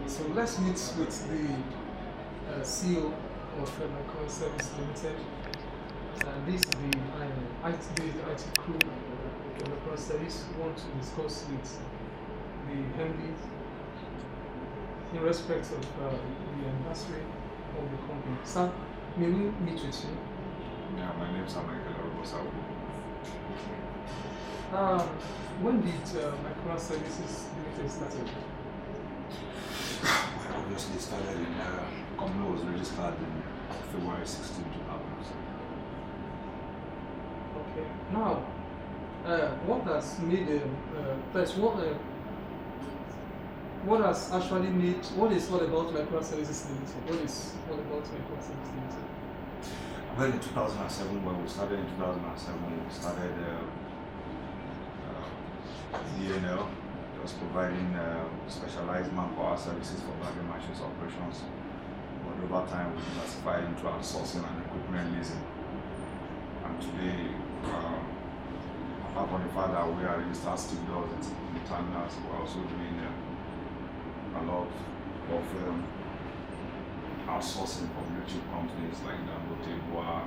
So let's meet with the CEO of Micura Services Ltd. This is the IT crew of Micura Service. We want to discuss with the MD in respect of the anniversary of the company. Sir, may we meet with you? Yeah, my name is Micura Services Ltd. When did Micura Services Ltd. started? Obviously started in, company was registered in February 16, 2007. Okay. Now, what has made first, what has actually made, what is all about Micura Services Ltd? What is all about Micura Services Ltd? Well, in 2007, when we started in 2007, we started DNL, just providing specialized manpower services for bagging machines operations. But over time, we diversified into outsourcing and equipment leasing. And today, apart from the fact that we are registered stevedores in the terminals, we're also doing a lot of outsourcing for blue chip companies like Dangote, Boa,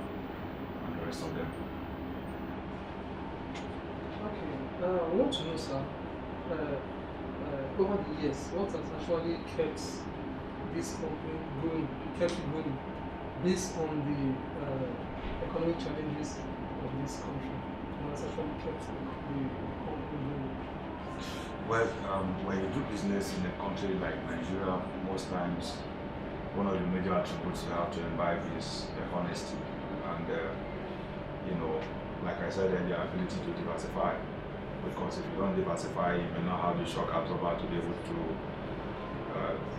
and the rest of them. Okay. I want to know, sir, over the years, what has actually kept this company going, kept it going, based on the economic challenges of this country? What has actually kept the company going? Well, when you do business in a country like Nigeria, most times one of the major attributes you have to imbibe is honesty, and like I said earlier, ability to diversify. Because if you don't diversify, you may not have the shock absorber to be able to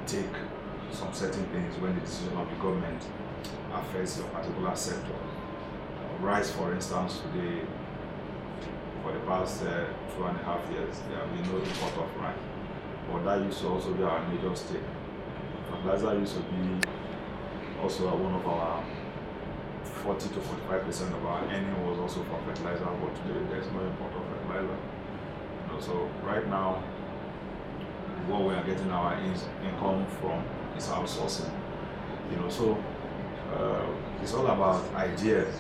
take some certain things when the decision of the government affects your particular sector. Rice, for instance, today, for the past 2.5 years, there have been no import of rice. But that used to also be our major stake. Fertilizer used to be also one of our 40 to 45% of our earning was also for fertilizer, but today there's no import of fertilizer. So right now, what we are getting our income from is outsourcing. So it's all about ideas.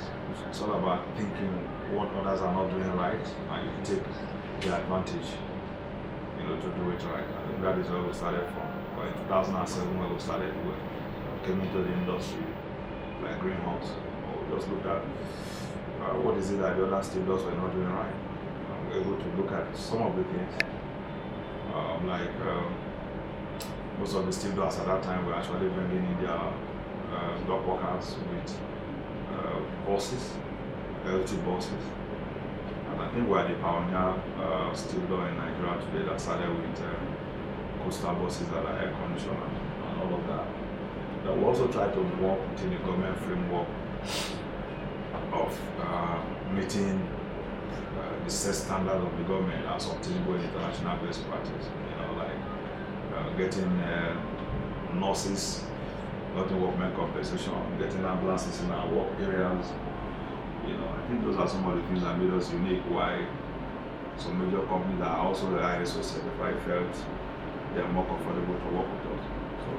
It's all about thinking what others are not doing right, and you take the advantage, to do it right. I think that is where we started from. But in 2007, when we started, we came into the industry like greenhouse. We just looked at what is it that the other stevedores were not doing right. We were able to look at some of the things, most of the stevedores at that time were actually bringing in their dock workers with buses, LT buses. And I think we are the pioneer stevedore in Nigeria today that started with coastal buses that are air conditioned and all of that. That we also try to work within the government framework of meeting the set standard of the government as obtainable in international best practice. Like getting nurses, getting workmen compensation, getting ambulances in our work areas. I think those are some of the things that made us unique. Why some major companies that are also ISO certified felt they are more comfortable to work with us. So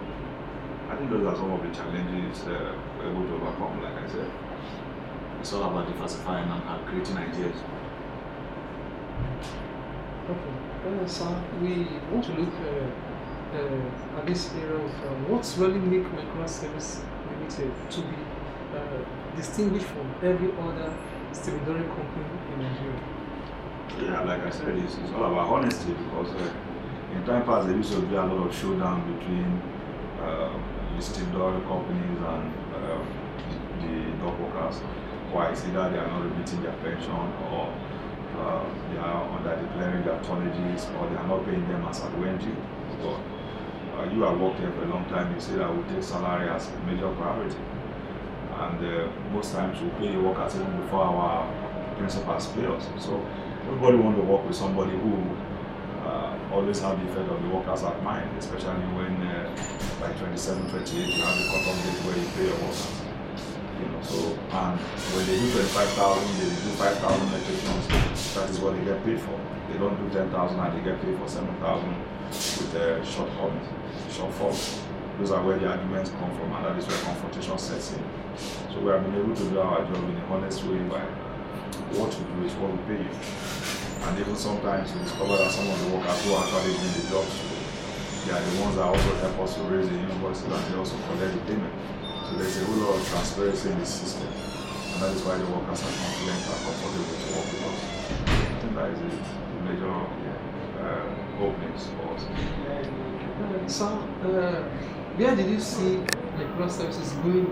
I think those are some of the challenges we're able to overcome. Like I said, it's all about diversifying and creating ideas. Okay. So we want to look at this area of what's really make Micura Services Ltd. To be distinguished from every other stevedoring company in Nigeria. Yeah, like I said, it's all about honesty, because in time past there used to be a lot of showdown between the stevedoring companies and the dock workers. Why? It's either they are not remitting their pension, or they are under-declaring their tonnages, or they are not paying them as at when due. But you have worked here for a long time, you say that we take salary as a major priority. And most times we pay the workers even before our principals pay us. So everybody wants to work with somebody who always have the effect of the workers at mind, especially when by 27, 28 you have the cut-off date where you pay your workers. So, and when they do 25,000, they do 5,000 metric tons, that is what they get paid for. They don't do 10,000 and they get paid for 7,000 with shortcomings, shortfalls. Those are where the arguments come from, and that is where confrontation sets in. So we have been able to do our job in a honest way by what we do is what we pay you. And even sometimes we discover that some of the workers who are actually doing the jobs, they are the ones that also help us to raise the invoices, and they also collect the payment. So there's a whole lot of transparency in the system, and that is why the workers are confident and comfortable to work with us. I think that is a major openings for us. So, where did you see Micura Services going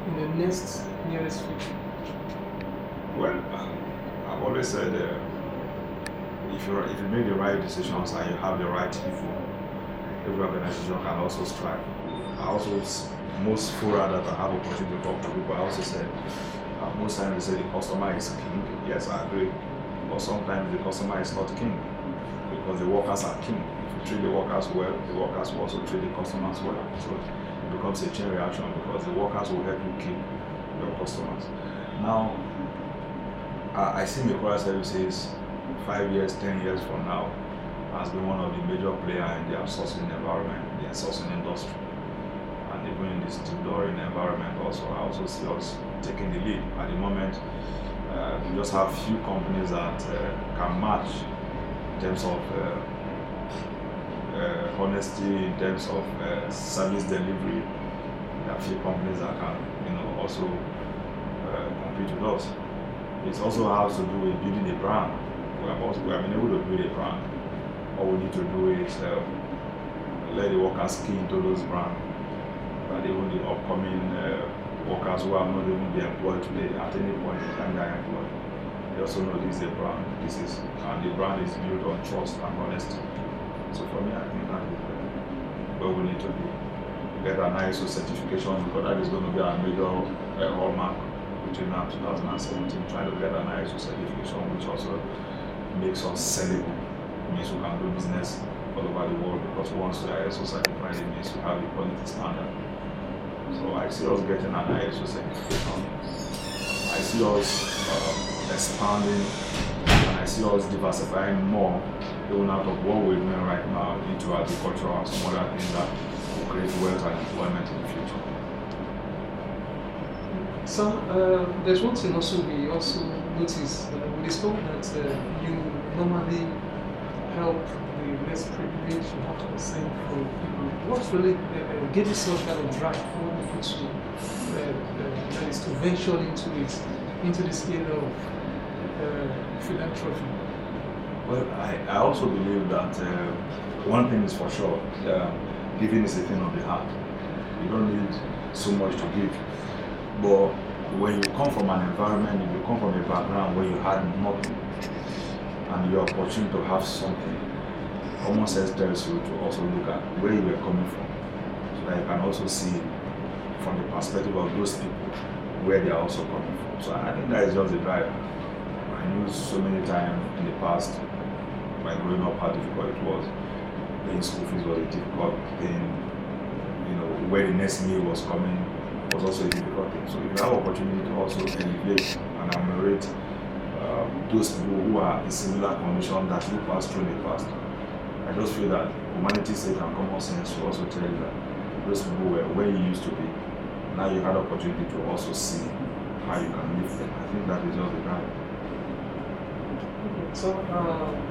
in the next nearest future? Well, I've always said if you make the right decisions and you have the right people, every organization can also strive. I also, most fora that I have opportunity to talk to people, I also said, most times they say the customer is king. Yes, I agree. But sometimes the customer is not king, because the workers are king. If you treat the workers well, the workers will also treat the customers well. So it becomes a chain reaction, because the workers will help you keep your customers. Now, I see Micura Services 5 years, 10 years from now as being one of the major players in the outsourcing environment, the outsourcing industry. And even in this stevedoring environment also, I also see us taking the lead. At the moment, we just have few companies that can match in terms of honesty, in terms of service delivery. There are few companies that can, also compete with us. It also has to do with building a brand. We have been able to build a brand. All we need to do is let the workers key into those brands. And even the upcoming workers who are not even be employed today, at any point in time they are employed, they also know this is a brand. And the brand is built on trust and honesty. So for me, I think that is where we need to be. Get an ISO certification, because that is going to be our major hallmark between now 2017, trying to get an ISO certification, which also makes us sellable. It means we can do business all over the world, because once we are ISO certified, it means we have the quality standard. So I see us getting an ISO certification. I see us expanding, and I see us diversifying more, even out of what we're doing right now, into agriculture and some other things that will create wealth and employment in the future. So there's one thing also we also noticed. We discovered that you normally help the less privileged, you have to say for people. What really gave you some kind of drive for people to that is to venture into this area of philanthropy? Well, I also believe that one thing is for sure, giving is a thing of the heart. You don't need so much to give. But when you come from an environment, if you come from a background where you had nothing, and you are opportunity to have something, common sense tells you to also look at where you were coming from, so that you can also see from the perspective of those people where they are also coming from. So I think that is just the drive. I knew so many times in the past, by growing up, how difficult it was. Paying school fees was a difficult thing. Where the next meal was coming was also a difficult thing. So if you have opportunity to also elevate and ameliorate those people who are in similar condition that you passed through in the past, I just feel that humanity's sake and common sense should also tell you that those people were where you used to be. Now you had opportunity to also see how you can lift them. I think that is just the drive. So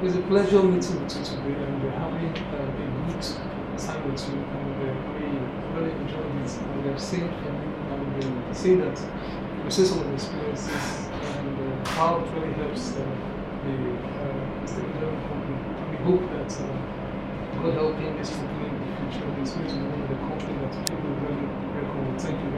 it's a pleasure meeting with you today, and we're having a good time with you, and we really enjoyed it. And we have seen from you, and we see that you see some of the experiences and how it really helps the company. We hope that God helping this company in the future is going to be one of the companies that people really recommend. Thank you.